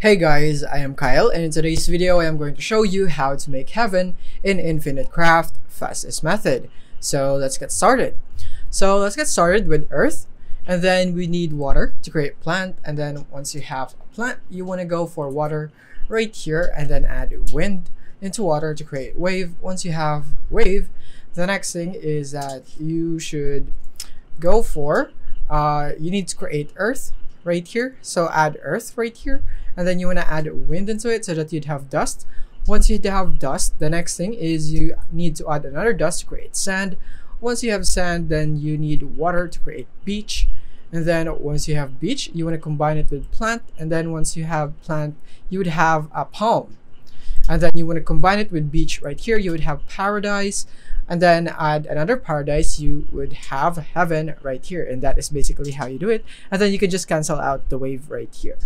Hey guys, I am Kyle, and in today's video I am going to show you how to make heaven in Infinite Craft fastest method. So let's get started. Let's get started with earth, and then we need water to create plant, and then once you have a plant, you want to go for water right here, and then add wind into water to create wave. Once you have wave, the next thing is that you should go for, you need to create earth right here, so add earth right here, and then you want to add wind into it so that you'd have dust. Once you have dust, the next thing is you need to add another dust to create sand. Once you have sand, then you need water to create beach, and then once you have beach, you want to combine it with plant, and then once you have plant, you would have a palm, and then you want to combine it with beach right here, you would have paradise, and then add another paradise, you would have heaven right here, and that is basically how you do it. And then you can just cancel out the wave right here.